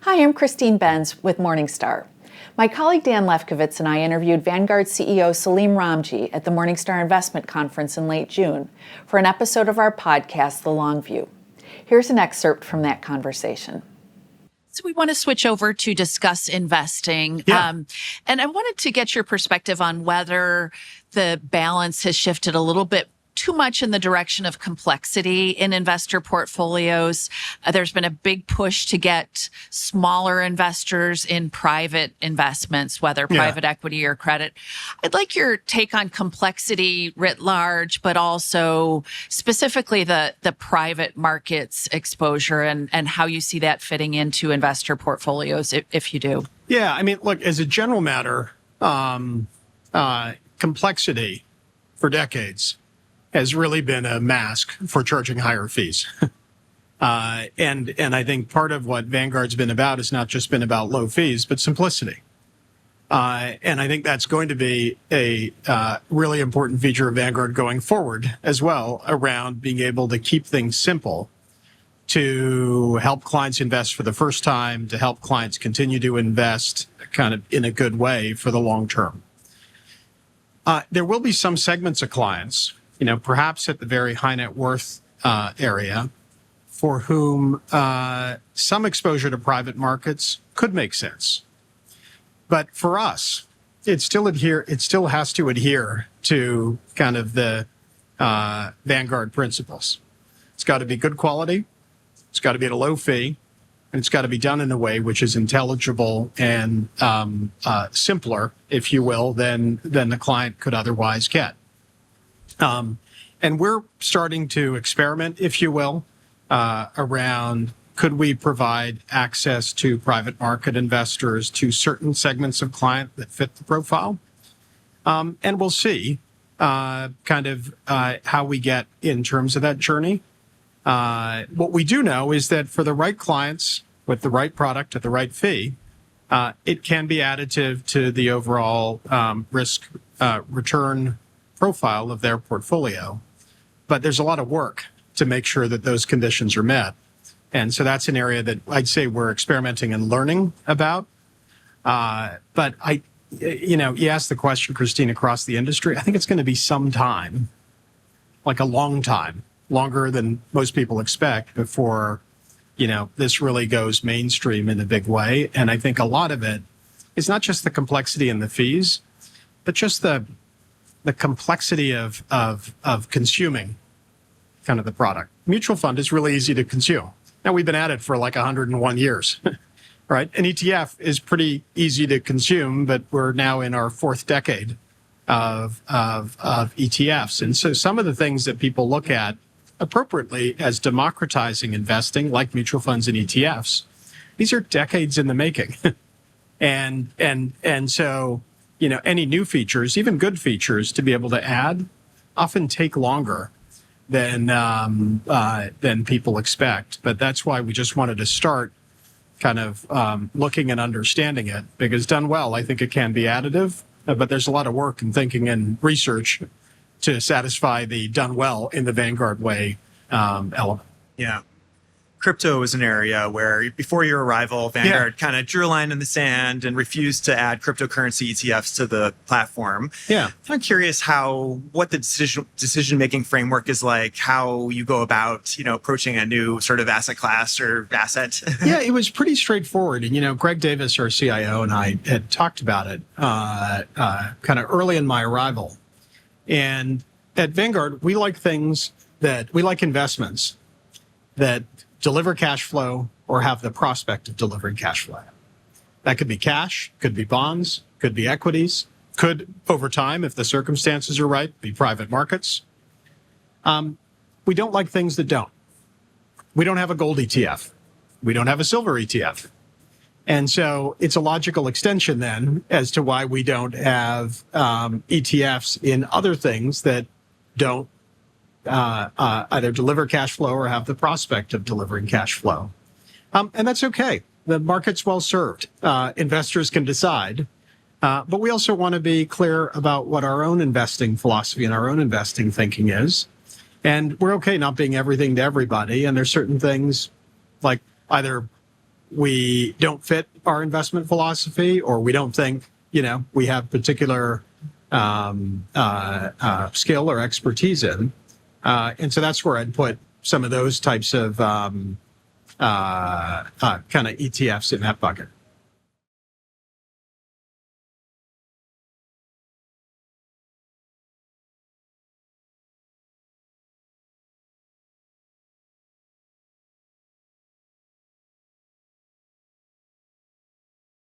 Hi, I'm Christine Benz with Morningstar. My colleague Dan Lefkovitz and I interviewed Vanguard CEO Salim Ramji at the Morningstar Investment Conference in late June for an episode of our podcast, The Long View. Here's an excerpt from that conversation. So we want to switch over to discuss investing. And I wanted to get your perspective on whether the balance has shifted a little bit too much in the direction of complexity in investor portfolios. There's been a big push to get smaller investors in private investments, whether private equity or credit. I'd like your take on complexity writ large, but also specifically the private markets exposure and how you see that fitting into investor portfolios, if you do. Yeah, I mean, look, as a general matter, complexity for decades has really been a mask for charging higher fees. And I think part of what Vanguard's been about is not just been about low fees, but simplicity. And I think that's going to be a really important feature of Vanguard going forward as well, around being able to keep things simple, to help clients invest for the first time, to help clients continue to invest kind of in a good way for the long term. There will be some segments of clients, perhaps at the very high net worth area, for whom some exposure to private markets could make sense. But for us, it still has to adhere to kind of the Vanguard principles. It's got to be good quality, it's got to be at a low fee, and it's got to be done in a way which is intelligible and simpler, if you will, than the client could otherwise get. And we're starting to experiment, if you will, around could we provide access to private market investors to certain segments of client that fit the profile. And we'll see how we get in terms of that journey. What we do know is that for the right clients with the right product at the right fee, it can be additive to the overall risk return profile of their portfolio. But there's a lot of work to make sure that those conditions are met. And so that's an area that I'd say we're experimenting and learning about. But you asked the question, Christine, across the industry. I think it's going to be some time, like a long time, longer than most people expect before, this really goes mainstream in a big way. And I think a lot of it is not just the complexity and the fees, but just the complexity of consuming kind of the product. Mutual fund is really easy to consume. Now, we've been at it for like 101 years, right? An ETF is pretty easy to consume, but we're now in our fourth decade of ETFs. And so some of the things that people look at appropriately as democratizing investing, like mutual funds and ETFs, these are decades in the making. And so, any new features, even good features to be able to add, often take longer than people expect. But that's why we just wanted to start kind of looking and understanding it, because done well, I think it can be additive. But there's a lot of work and thinking and research to satisfy the done well in the Vanguard way element. Yeah. Crypto is an area where before your arrival, Vanguard kind of drew a line in the sand and refused to add cryptocurrency ETFs to the platform. Yeah. I'm curious what the decision-making framework is like, how you go about, approaching a new sort of asset class or asset. Yeah, it was pretty straightforward. And, Greg Davis, our CIO, and I had talked about it kind of early in my arrival. And at Vanguard, we like investments that deliver cash flow or have the prospect of delivering cash flow. That could be cash, could be bonds, could be equities, could, over time, if the circumstances are right, be private markets. We don't like things that don't. We don't have a gold ETF. We don't have a silver ETF. And so it's a logical extension then as to why we don't have ETFs in other things that don't either deliver cash flow or have the prospect of delivering cash flow. And that's okay. The market's well served. Investors can decide. But we also want to be clear about what our own investing philosophy and our own investing thinking is. And we're okay not being everything to everybody. And there's certain things like either we don't fit our investment philosophy, or we don't think, we have particular skill or expertise in. And so that's where I'd put some of those types of kind of ETFs in that bucket.